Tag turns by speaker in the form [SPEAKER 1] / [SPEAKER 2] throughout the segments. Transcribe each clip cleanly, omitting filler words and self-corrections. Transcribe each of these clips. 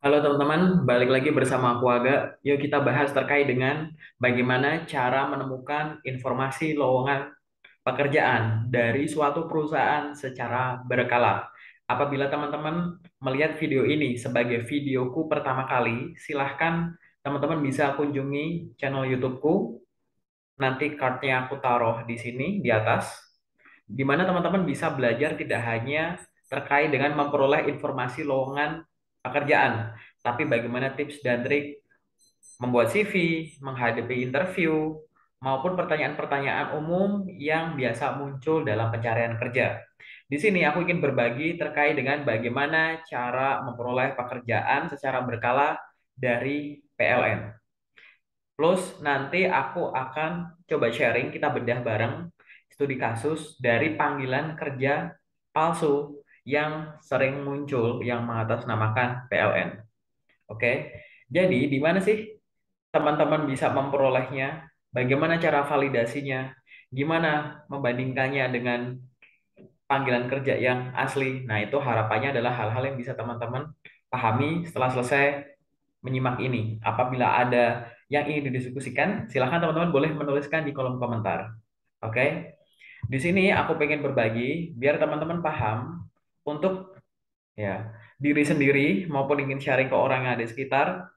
[SPEAKER 1] Halo teman-teman, balik lagi bersama aku Aga. Yuk kita bahas terkait dengan bagaimana cara menemukan informasi lowongan pekerjaan dari suatu perusahaan secara berkala. Apabila teman-teman melihat video ini sebagai videoku pertama kali, silahkan teman-teman bisa kunjungi channel YouTubeku. Nanti cardnya aku taruh di sini di atas, di mana teman-teman bisa belajar tidak hanya terkait dengan memperoleh informasi lowongan pekerjaan, tapi bagaimana tips dan trik membuat CV, menghadapi interview, maupun pertanyaan-pertanyaan umum yang biasa muncul dalam pencarian kerja. Di sini aku ingin berbagi terkait dengan bagaimana cara memperoleh pekerjaan secara berkala dari PLN. Plus nanti aku akan coba sharing, kita bedah bareng studi kasus dari panggilan kerja palsu yang sering muncul yang mengatasnamakan PLN. Oke, jadi di mana sih teman-teman bisa memperolehnya? Bagaimana cara validasinya? Gimana membandingkannya dengan panggilan kerja yang asli? Nah, itu harapannya adalah hal-hal yang bisa teman-teman pahami setelah selesai menyimak ini. Apabila ada yang ingin didiskusikan, silahkan teman-teman boleh menuliskan di kolom komentar. Oke, di sini aku pengen berbagi biar teman-teman paham untuk ya diri sendiri maupun ingin sharing ke orang yang ada di sekitar,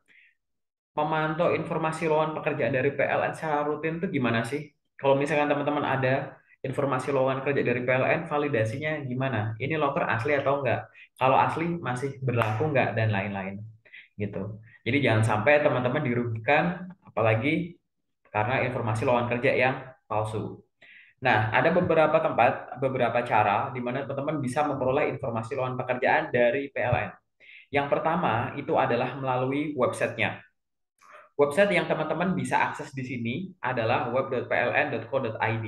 [SPEAKER 1] memantau informasi lowongan pekerjaan dari PLN secara rutin itu gimana sih? Kalau misalkan teman-teman ada informasi lowongan kerja dari PLN, validasinya gimana? Ini loker asli atau enggak? Kalau asli masih berlaku enggak dan lain-lain gitu. Jadi jangan sampai teman-teman dirugikan apalagi karena informasi lowongan kerja yang palsu. Nah, ada beberapa tempat, beberapa cara di mana teman-teman bisa memperoleh informasi lowongan pekerjaan dari PLN. Yang pertama itu adalah melalui websitenya. Website yang teman-teman bisa akses di sini adalah web.pln.co.id.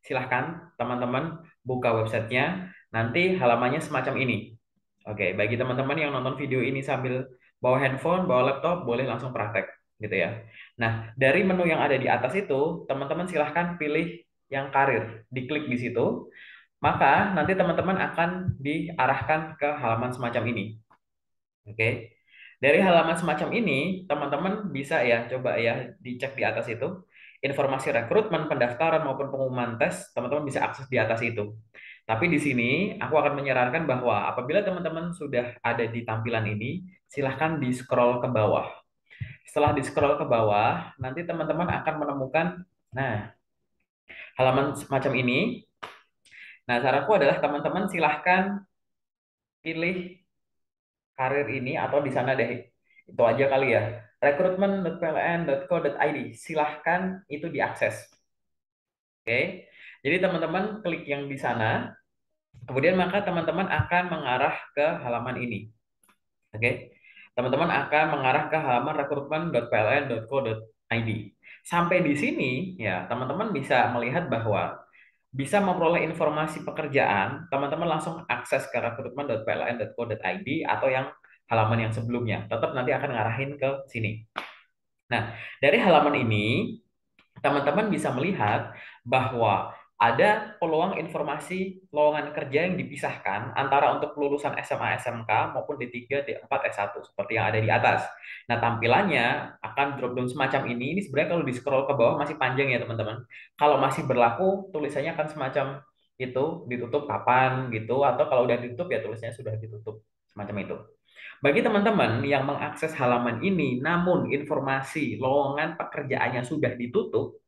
[SPEAKER 1] Silahkan teman-teman buka websitenya, nanti halamannya semacam ini. Oke, bagi teman-teman yang nonton video ini sambil bawa handphone, bawa laptop, boleh langsung praktek, gitu ya. Nah, dari menu yang ada di atas itu, teman-teman silahkan pilih yang karir, diklik di situ, maka nanti teman-teman akan diarahkan ke halaman semacam ini. Oke. Dari halaman semacam ini, teman-teman bisa ya coba ya dicek di atas itu. Informasi rekrutmen, pendaftaran maupun pengumuman tes, teman-teman bisa akses di atas itu. Tapi di sini aku akan menyarankan bahwa apabila teman-teman sudah ada di tampilan ini, silahkan di scroll ke bawah. Setelah di scroll ke bawah, nanti teman-teman akan menemukan, nah, halaman semacam ini. Nah, saranku adalah teman-teman silahkan pilih karir ini atau di sana deh. Itu aja kali ya. Rekrutmen.pln.co.id. Silahkan itu diakses. Oke. Jadi teman-teman klik yang di sana, kemudian maka teman-teman akan mengarah ke halaman ini. Oke. Teman-teman akan mengarah ke halaman rekrutmen.pln.co.id. Sampai di sini ya, teman-teman bisa melihat bahwa bisa memperoleh informasi pekerjaan, teman-teman langsung akses ke rekrutmen.pln.co.id atau yang halaman yang sebelumnya. Tetap nanti akan ngarahin ke sini. Nah, dari halaman ini, teman-teman bisa melihat bahwa ada peluang informasi lowongan kerja yang dipisahkan antara untuk lulusan SMA SMK maupun D3 D4 S1 seperti yang ada di atas. Nah, tampilannya akan drop down semacam ini. Ini sebenarnya kalau di scroll ke bawah masih panjang ya, teman-teman. Kalau masih berlaku, tulisannya akan semacam itu, ditutup kapan gitu, atau kalau udah ditutup ya tulisannya sudah ditutup semacam itu. Bagi teman-teman yang mengakses halaman ini, namun informasi lowongan pekerjaannya sudah ditutup,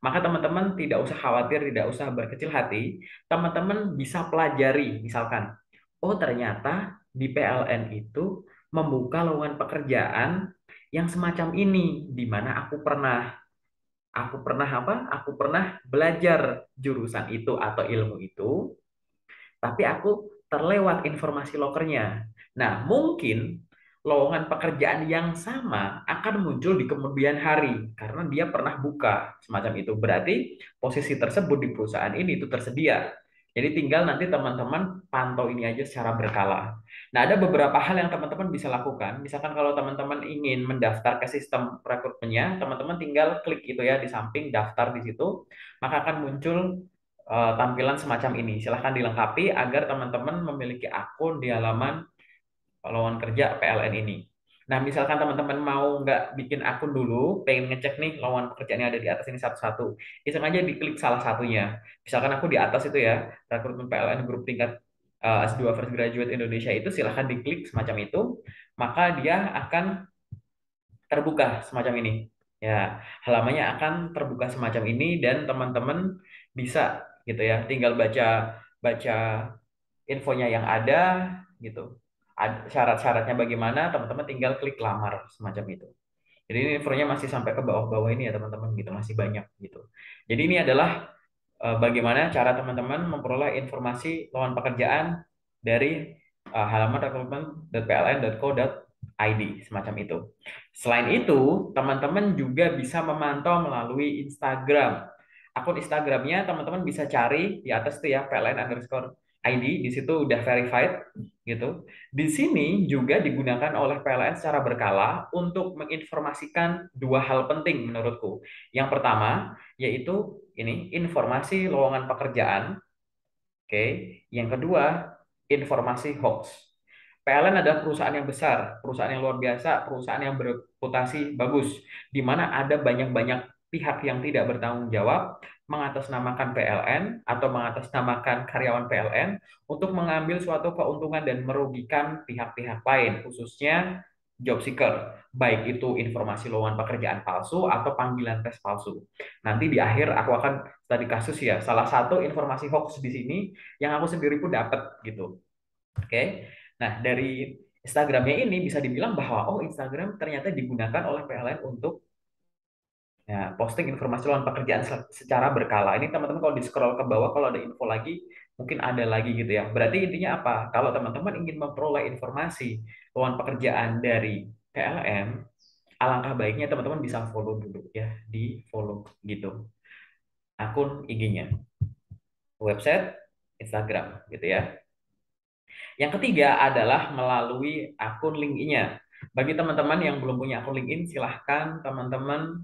[SPEAKER 1] maka teman-teman tidak usah khawatir, tidak usah berkecil hati. Teman-teman bisa pelajari, misalkan, oh ternyata di PLN itu membuka lowongan pekerjaan yang semacam ini, di mana aku pernah apa? Aku pernah belajar jurusan itu atau ilmu itu, tapi aku terlewat informasi lokernya. Nah, mungkin lowongan pekerjaan yang sama akan muncul di kemudian hari karena dia pernah buka semacam itu. Berarti posisi tersebut di perusahaan ini itu tersedia. Jadi tinggal nanti teman-teman pantau ini aja secara berkala. Nah, ada beberapa hal yang teman-teman bisa lakukan. Misalkan kalau teman-teman ingin mendaftar ke sistem rekrutmennya, teman-teman tinggal klik itu ya di samping daftar di situ, maka akan muncul tampilan semacam ini. Silahkan dilengkapi agar teman-teman memiliki akun di halaman lowongan kerja PLN ini. Nah, misalkan teman-teman mau nggak bikin akun dulu, pengen ngecek nih lowongan pekerjaan yang ada di atas ini satu-satu, iseng aja diklik salah satunya. Misalkan aku di atas itu ya, rekrutmen PLN grup tingkat S2 Fresh Graduate Indonesia itu, silahkan diklik semacam itu, maka dia akan terbuka semacam ini. Ya, halamannya akan terbuka semacam ini dan teman-teman bisa gitu ya, tinggal baca baca infonya yang ada gitu. Syarat-syaratnya bagaimana, teman-teman tinggal klik lamar semacam itu. Jadi ini infonya masih sampai ke bawah-bawah ini ya teman-teman gitu, masih banyak gitu. Jadi ini adalah bagaimana cara teman-teman memperoleh informasi lowongan pekerjaan dari halaman recruitment.pln.co.id semacam itu. Selain itu, teman-teman juga bisa memantau melalui Instagram. Akun Instagramnya teman-teman bisa cari di atas tuh ya PLN_ID, di situ udah verified gitu. Di sini juga digunakan oleh PLN secara berkala untuk menginformasikan dua hal penting menurutku. Yang pertama yaitu ini informasi lowongan pekerjaan, oke. Yang kedua, informasi hoax. PLN adalah perusahaan yang besar, perusahaan yang luar biasa, perusahaan yang bereputasi bagus, di mana ada banyak-banyak pihak yang tidak bertanggung jawab mengatasnamakan PLN atau mengatasnamakan karyawan PLN untuk mengambil suatu keuntungan dan merugikan pihak-pihak lain, khususnya job seeker, baik itu informasi lowongan pekerjaan palsu atau panggilan tes palsu. Nanti di akhir aku akan tadi kasus ya, salah satu informasi hoax di sini yang aku sendiri pun dapat gitu. Oke. Nah, dari Instagramnya ini bisa dibilang bahwa oh Instagram ternyata digunakan oleh PLN untuk ya, posting informasi lowongan pekerjaan secara berkala. Ini teman-teman kalau di scroll ke bawah kalau ada info lagi mungkin ada lagi gitu ya. Berarti intinya apa? Kalau teman-teman ingin memperoleh informasi lowongan pekerjaan dari PLN, alangkah baiknya teman-teman bisa follow dulu ya, di follow gitu akun IG-nya, website, Instagram gitu ya. Yang ketiga adalah melalui akun LinkedIn-nya. Bagi teman-teman yang belum punya akun LinkedIn, silahkan teman-teman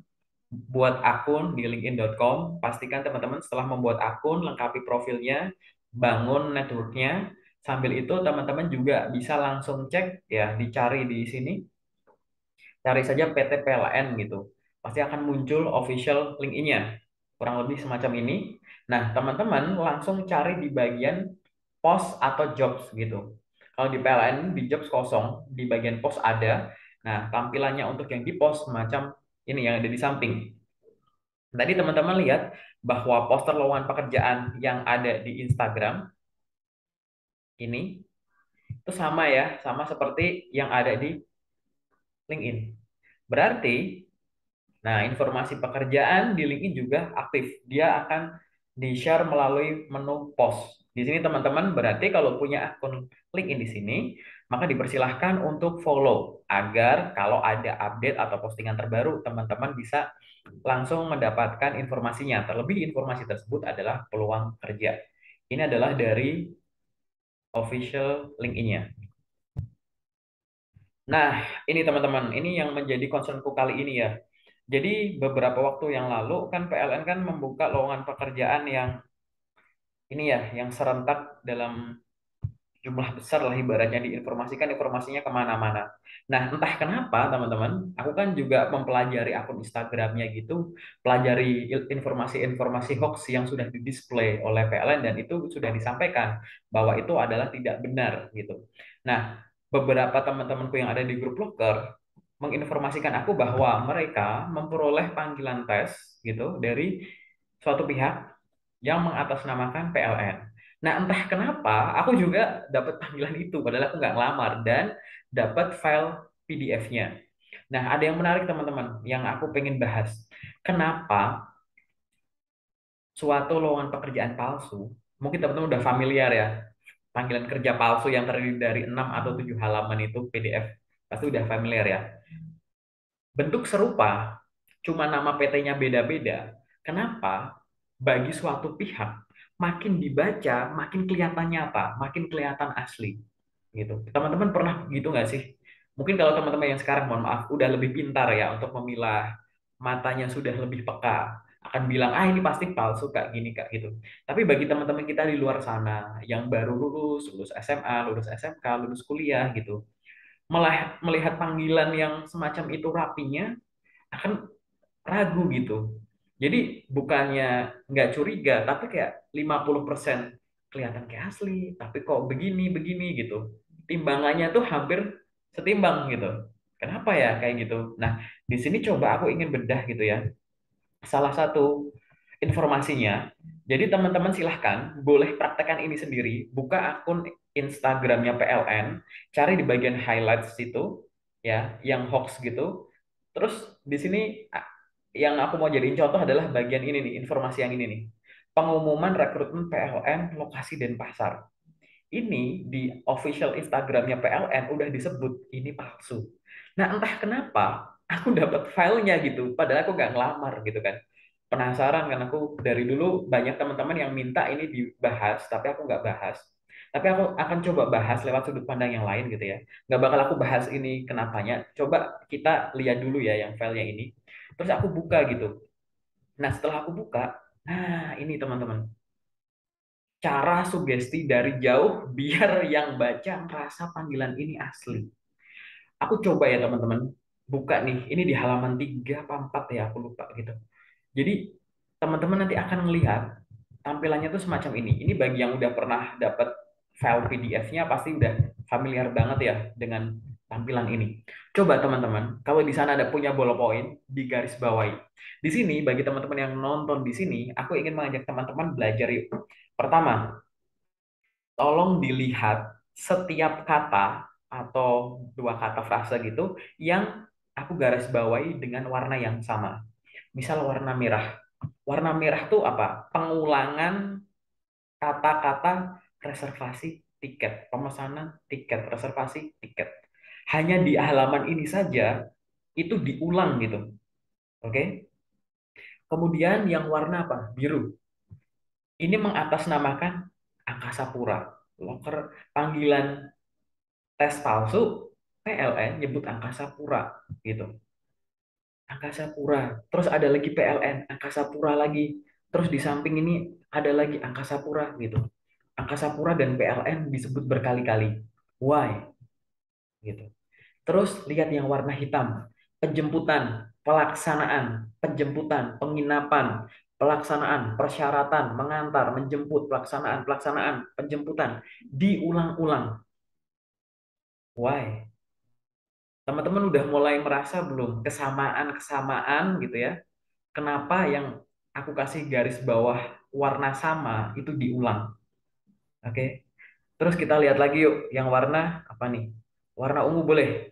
[SPEAKER 1] buat akun di linkedin.com. Pastikan teman-teman setelah membuat akun, lengkapi profilnya, bangun networknya. Sambil itu teman-teman juga bisa langsung cek ya, dicari di sini, cari saja PT PLN gitu. Pasti akan muncul official LinkedIn-nya. Kurang lebih semacam ini. Nah, teman-teman langsung cari di bagian post atau jobs gitu. Kalau di PLN di jobs kosong, di bagian post ada. Nah, tampilannya untuk yang di post semacam ini yang ada di samping. Tadi teman-teman lihat bahwa poster lowongan pekerjaan yang ada di Instagram ini itu sama ya, sama seperti yang ada di LinkedIn. Berarti, nah informasi pekerjaan di LinkedIn juga aktif. Dia akan di-share melalui menu post. Di sini teman-teman berarti kalau punya akun LinkedIn di sini, maka dipersilahkan untuk follow agar kalau ada update atau postingan terbaru, teman-teman bisa langsung mendapatkan informasinya. Terlebih informasi tersebut adalah peluang kerja. Ini adalah dari official LinkedIn-nya. Nah, ini teman-teman, ini yang menjadi concernku kali ini ya. Jadi beberapa waktu yang lalu kan PLN kan membuka lowongan pekerjaan yang ini ya, yang serentak dalam jumlah besar lah ibaratnya diinformasikan informasinya kemana-mana. Nah, entah kenapa teman-teman, aku kan juga mempelajari akun Instagramnya gitu, pelajari informasi-informasi hoax yang sudah didisplay oleh PLN dan itu sudah disampaikan bahwa itu adalah tidak benar gitu. Nah, beberapa teman-temanku yang ada di grup loker menginformasikan aku bahwa mereka memperoleh panggilan tes gitu dari suatu pihak yang mengatasnamakan PLN. Nah, entah kenapa aku juga dapat panggilan itu, padahal aku nggak ngelamar dan dapat file PDF-nya. Nah, ada yang menarik teman-teman, yang aku pengen bahas. Kenapa suatu lowongan pekerjaan palsu, mungkin teman-teman udah familiar ya, panggilan kerja palsu yang terdiri dari 6 atau 7 halaman itu PDF, pasti udah familiar ya. Bentuk serupa, cuma nama PT-nya beda-beda. Kenapa? Bagi suatu pihak, makin dibaca, makin kelihatan nyata, makin kelihatan asli. Gitu. Teman-teman pernah gitu nggak sih? Mungkin kalau teman-teman yang sekarang, mohon maaf, udah lebih pintar ya untuk memilah, matanya sudah lebih peka, akan bilang, ah ini pasti palsu kak, gini kak, gitu. Tapi bagi teman-teman kita di luar sana, yang baru lulus, lulus SMA, lulus SMK, lulus kuliah gitu, melihat panggilan yang semacam itu rapinya akan ragu gitu. Jadi bukannya nggak curiga, tapi kayak 50% kelihatan kayak asli, tapi kok begini gitu. Timbangannya tuh hampir setimbang gitu. Kenapa ya kayak gitu? Nah, di sini coba aku ingin bedah gitu ya. Salah satu informasinya. Jadi teman-teman silahkan boleh praktekkan ini sendiri. Buka akun Instagramnya PLN, cari di bagian highlights situ, ya, yang hoax gitu. Terus di sini yang aku mau jadiin contoh adalah bagian ini nih, informasi yang ini nih. Pengumuman rekrutmen PLN lokasi Denpasar. Ini di official Instagramnya PLN udah disebut ini palsu. Nah, entah kenapa aku dapat filenya gitu, padahal aku nggak ngelamar gitu kan. Penasaran kan aku dari dulu banyak teman-teman yang minta ini dibahas, tapi aku nggak bahas. Tapi aku akan coba bahas lewat sudut pandang yang lain gitu ya. Nggak bakal aku bahas ini kenapanya. Coba kita lihat dulu ya yang filenya ini. Terus aku buka gitu. Nah, setelah aku buka, nah ini teman-teman cara sugesti dari jauh biar yang baca merasa panggilan ini asli. Aku coba ya teman-teman, buka nih, ini di halaman 3 apa 4 ya, aku lupa gitu. Jadi teman-teman nanti akan melihat tampilannya tuh semacam ini. Ini bagi yang udah pernah dapat file PDF-nya pasti udah familiar banget ya dengan tampilan ini. Coba teman-teman, kalau di sana ada punya ballpoint, di garis bawahi. Di sini bagi teman-teman yang nonton di sini, aku ingin mengajak teman-teman belajar yuk. Pertama, tolong dilihat setiap kata atau dua kata frase gitu yang aku garis bawahi dengan warna yang sama. Misal warna merah. Warna merah tuh apa? Pengulangan kata-kata reservasi tiket, pemesanan tiket, reservasi tiket. Hanya di halaman ini saja itu diulang gitu. Oke? Kemudian yang warna apa? Biru. Ini mengatasnamakan angkasa pura. Loker panggilan tes palsu PLN nyebut angkasa pura gitu. Angkasa pura. Terus ada lagi PLN, angkasa pura lagi. Terus di samping ini ada lagi angkasa pura gitu. Angkasa pura dan PLN disebut berkali-kali. Why? Gitu. Terus lihat yang warna hitam. Penjemputan, pelaksanaan, penjemputan, penginapan, pelaksanaan, persyaratan, mengantar, menjemput, pelaksanaan, pelaksanaan, penjemputan. Diulang-ulang. Why? Teman-teman udah mulai merasa belum kesamaan-kesamaan gitu ya? Kenapa yang aku kasih garis bawah warna sama itu diulang? Oke. Terus kita lihat lagi yuk yang warna apa nih? Warna ungu boleh.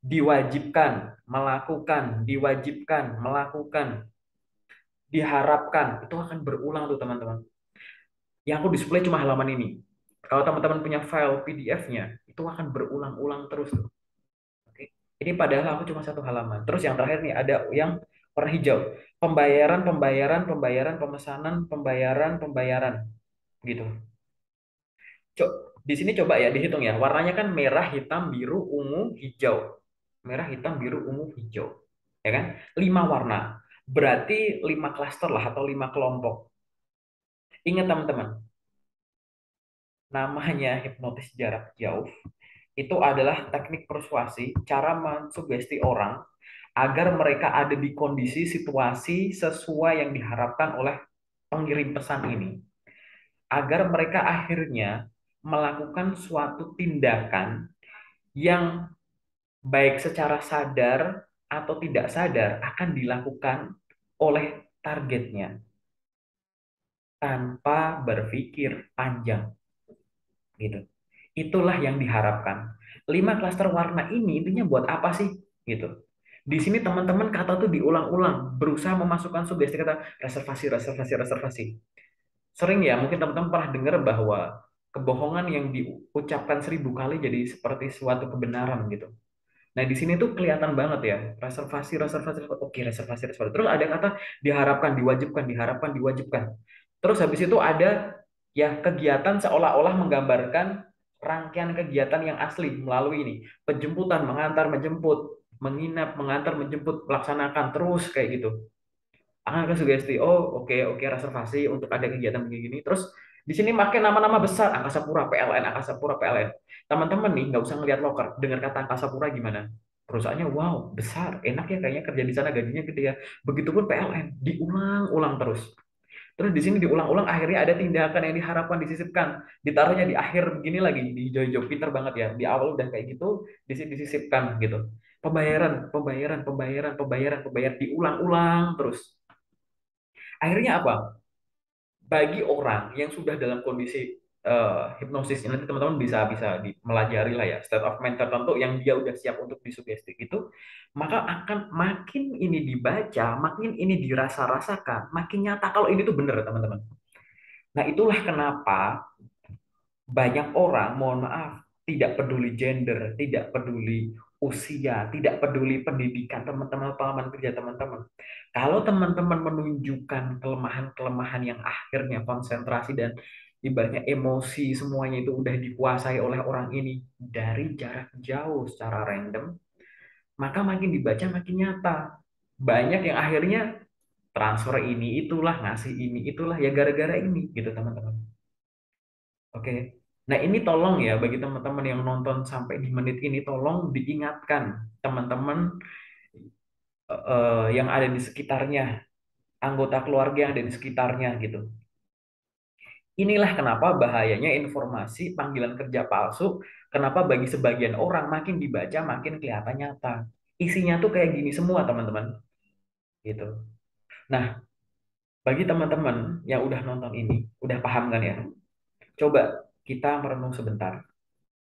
[SPEAKER 1] Diwajibkan, melakukan, diwajibkan, melakukan, diharapkan. Itu akan berulang tuh teman-teman. Yang aku display cuma halaman ini. Kalau teman-teman punya file PDF-nya, itu akan berulang-ulang terus tuh. Oke. Ini padahal aku cuma satu halaman. Terus yang terakhir nih ada yang warna hijau. Pembayaran, pembayaran, pembayaran, pemesanan, pembayaran, pembayaran. Gitu. Di sini coba ya dihitung ya. Warnanya kan merah, hitam, biru, ungu, hijau. Merah, hitam, biru, ungu, hijau. Ya kan? 5 warna. Berarti 5 klaster lah atau 5 kelompok. Ingat teman-teman, namanya hipnotis jarak jauh. Itu adalah teknik persuasi, cara mensugesti orang agar mereka ada di kondisi situasi sesuai yang diharapkan oleh pengirim pesan ini. Agar mereka akhirnya melakukan suatu tindakan yang baik secara sadar atau tidak sadar akan dilakukan oleh targetnya tanpa berpikir panjang gitu. Itulah yang diharapkan. 5 klaster warna ini intinya buat apa sih gitu. Di sini teman-teman kata tuh diulang-ulang, berusaha memasukkan sugesti kata reservasi, reservasi, reservasi. Sering ya, mungkin teman-teman pernah dengar bahwa kebohongan yang diucapkan 1000 kali jadi seperti suatu kebenaran gitu. Nah, di sini tuh kelihatan banget ya, reservasi, reservasi, oke, reservasi, reservasi. Terus ada kata diharapkan, diwajibkan, diharapkan, diwajibkan. Terus habis itu ada ya kegiatan seolah-olah menggambarkan rangkaian kegiatan yang asli melalui ini. Penjemputan, mengantar, menjemput, menginap, mengantar, menjemput, melaksanakan, terus kayak gitu. Akan ke sugesti, oh oke, oke, reservasi untuk ada kegiatan begini. Terus Di sini pakai nama-nama besar, Angkasa Pura PLN, Angkasa Pura PLN. Teman-teman nih nggak usah ngelihat loker, dengar kata Angkasa Pura gimana? Perusahaannya wow, besar, enak ya kayaknya kerja di sana gajinya gede ya. Begitupun PLN, diulang-ulang terus. Terus di sini diulang-ulang akhirnya ada tindakan yang diharapkan disisipkan. Ditaruhnya di akhir begini lagi, di jojo pinter banget ya. Di awal udah kayak gitu, di sini disisipkan gitu. Pembayaran, pembayaran, pembayaran, pembayaran, pembayaran diulang-ulang terus. Akhirnya apa? Bagi orang yang sudah dalam kondisi hipnosis ini, nanti teman-teman bisa bisa melajari lah ya state of mind tertentu yang dia udah siap untuk disugesti itu, maka akan makin ini dibaca, makin ini dirasa-rasakan, makin nyata kalau ini tuh bener teman-teman. Nah itulah kenapa banyak orang, mohon maaf, tidak peduli gender, tidak peduli usia, tidak peduli pendidikan teman-teman, pengalaman kerja teman-teman. Kalau teman-teman menunjukkan kelemahan-kelemahan yang akhirnya konsentrasi dan ibaratnya emosi semuanya itu udah dikuasai oleh orang ini dari jarak jauh secara random, maka makin dibaca makin nyata. Banyak yang akhirnya transfer ini itulah, ngasih ini itulah ya gara-gara ini gitu teman-teman. Oke. Nah, ini tolong ya bagi teman-teman yang nonton sampai di menit ini tolong diingatkan teman-teman yang ada di sekitarnya, anggota keluarga yang ada di sekitarnya gitu. Inilah kenapa bahayanya informasi panggilan kerja palsu, kenapa bagi sebagian orang makin dibaca makin kelihatan nyata. Isinya tuh kayak gini semua, teman-teman. Gitu. Nah, bagi teman-teman yang udah nonton ini, udah paham kan ya? Coba kita merenung sebentar.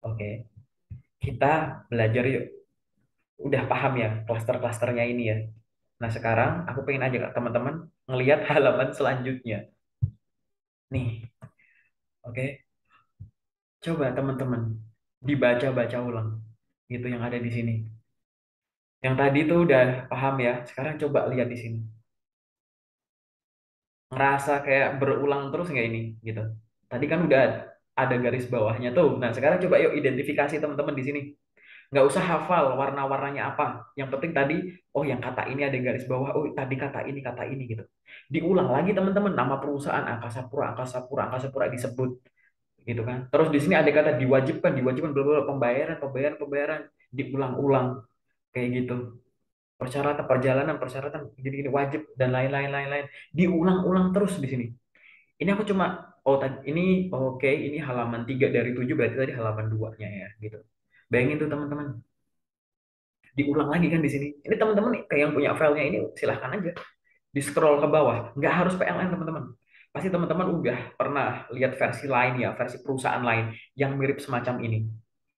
[SPEAKER 1] Oke. Kita belajar yuk, udah paham ya klaster-klasternya ini ya. Nah sekarang aku pengen ajak teman-teman ngelihat halaman selanjutnya. Nih, oke. Coba teman-teman dibaca-baca ulang gitu yang ada di sini. Yang tadi tuh udah paham ya. Sekarang coba lihat di sini. Ngerasa kayak berulang terus nggak ini gitu. Tadi kan udah ada garis bawahnya tuh. Nah sekarang coba yuk identifikasi teman-teman di sini. Nggak usah hafal warna-warnanya apa. Yang penting tadi, oh yang kata ini ada garis bawah, oh tadi kata ini gitu. Diulang lagi teman-teman, nama perusahaan Angkasa Pura, Angkasa Pura, Angkasa Pura disebut gitu kan. Terus di sini ada kata diwajibkan, diwajibkan bla pembayaran, pembayaran, pembayaran, diulang-ulang kayak gitu. Persyaratan perjalanan, persyaratan gini-gini wajib dan lain-lain lain-lain diulang-ulang terus di sini. Ini aku cuma oh tadi ini oke, ini halaman 3 dari 7 berarti tadi halaman 2-nya ya gitu. Bayangin tuh teman-teman, diulang lagi kan di sini. Ini teman-teman kayak yang punya filenya ini silahkan aja di scroll ke bawah. Nggak harus PLN teman-teman. Pasti teman-teman udah pernah lihat versi lain ya, versi perusahaan lain yang mirip semacam ini.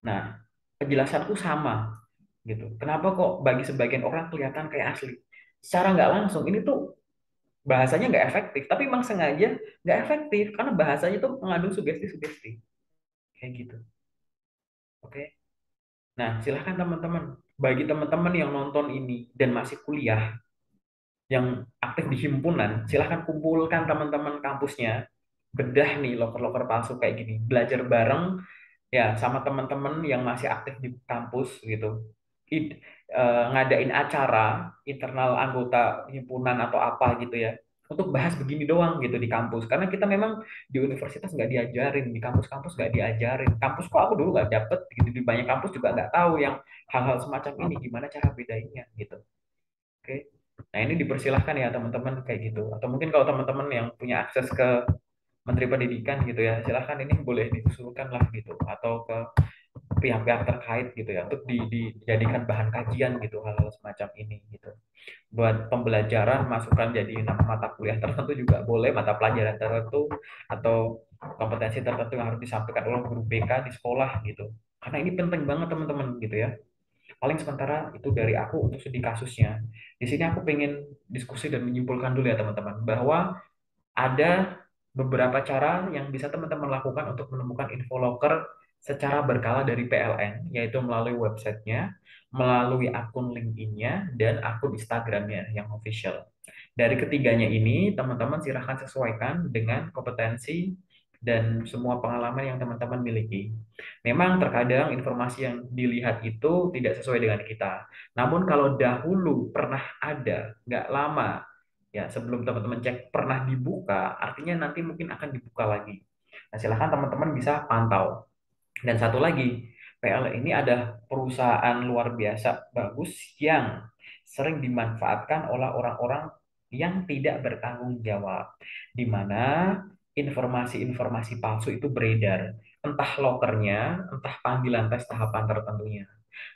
[SPEAKER 1] Nah, penjelasanku sama gitu. Kenapa kok bagi sebagian orang kelihatan kayak asli? Secara nggak langsung ini tuh bahasanya nggak efektif, tapi memang sengaja nggak efektif karena bahasanya tuh mengandung sugesti-sugesti kayak gitu. Oke. Nah, silahkan teman-teman. Bagi teman-teman yang nonton ini dan masih kuliah, yang aktif di himpunan, silahkan kumpulkan teman-teman kampusnya, bedah nih loker-loker palsu kayak gini, belajar bareng ya sama teman-teman yang masih aktif di kampus gitu. Id- Ngadain acara internal anggota himpunan atau apa gitu ya, untuk bahas begini doang gitu di kampus. Karena kita memang di universitas nggak diajarin, di kampus-kampus nggak diajarin. Kampus kok aku dulu nggak dapet gitu, di banyak kampus juga nggak tahu yang hal-hal semacam ini gimana cara bedainnya gitu. Oke. Nah, ini dipersilahkan ya teman-teman kayak gitu. Atau mungkin kalau teman-teman yang punya akses ke Menteri Pendidikan gitu ya, silahkan ini boleh diusulkan lah gitu. Atau ke pihak-pihak terkait gitu ya, untuk dijadikan bahan kajian gitu hal-hal semacam ini gitu. Buat pembelajaran, masukkan jadi nama mata kuliah tertentu juga boleh, mata pelajaran tertentu, atau kompetensi tertentu yang harus disampaikan oleh guru BK di sekolah gitu. Karena ini penting banget teman-teman gitu ya. Paling sementara itu dari aku untuk studi kasusnya. Di sini aku pengen diskusi dan menyimpulkan dulu ya teman-teman, bahwa ada beberapa cara yang bisa teman-teman lakukan untuk menemukan info loker secara berkala dari PLN, yaitu melalui websitenya, melalui akun LinkedIn-nya, dan akun Instagram-nya yang official. Dari ketiganya ini, teman-teman silahkan sesuaikan dengan kompetensi dan semua pengalaman yang teman-teman miliki. Memang terkadang informasi yang dilihat itu tidak sesuai dengan kita. Namun kalau dahulu pernah ada, nggak lama, ya sebelum teman-teman cek pernah dibuka, artinya nanti mungkin akan dibuka lagi. Nah, silahkan teman-teman bisa pantau. Dan satu lagi, PL ini ada perusahaan luar biasa bagus yang sering dimanfaatkan oleh orang-orang yang tidak bertanggung jawab, di mana informasi-informasi palsu itu beredar, entah lokernya, entah panggilan tes tahapan tertentunya.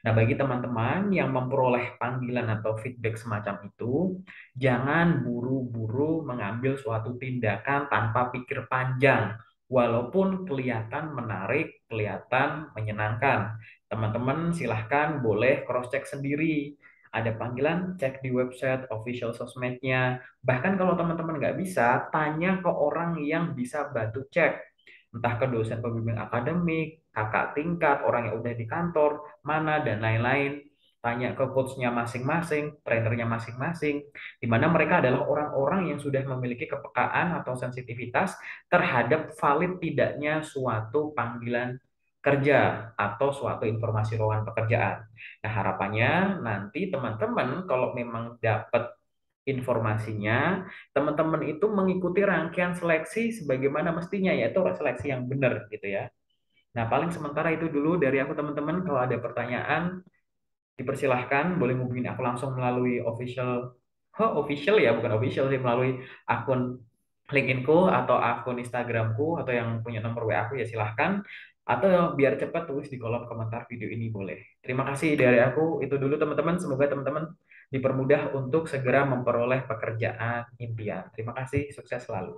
[SPEAKER 1] Nah, bagi teman-teman yang memperoleh panggilan atau feedback semacam itu, jangan buru-buru mengambil suatu tindakan tanpa pikir panjang. Walaupun kelihatan menarik, kelihatan menyenangkan. Teman-teman silahkan boleh cross-check sendiri. Ada panggilan, cek di website official sosmednya. Bahkan kalau teman-teman nggak bisa, tanya ke orang yang bisa bantu cek. Entah ke dosen pembimbing akademik, kakak tingkat, orang yang udah di kantor, mana, dan lain-lain. Tanya ke coachnya masing-masing, trainernya masing-masing, di mana mereka adalah orang-orang yang sudah memiliki kepekaan atau sensitivitas terhadap valid tidaknya suatu panggilan kerja atau suatu informasi lowongan pekerjaan. Nah, harapannya nanti teman-teman kalau memang dapat informasinya, teman-teman itu mengikuti rangkaian seleksi sebagaimana mestinya, yaitu seleksi yang benar gitu ya. Nah, paling sementara itu dulu dari aku teman-teman. Kalau ada pertanyaan, dipersilahkan boleh hubungin aku langsung melalui official ya, bukan official sih, melalui akun LinkedIn-ku atau akun Instagram-ku atau yang punya nomor WA aku ya silahkan. Atau biar cepat tulis di kolom komentar video ini boleh. Terima kasih dari aku. Itu dulu teman-teman. Semoga teman-teman dipermudah untuk segera memperoleh pekerjaan impian. Terima kasih. Sukses selalu.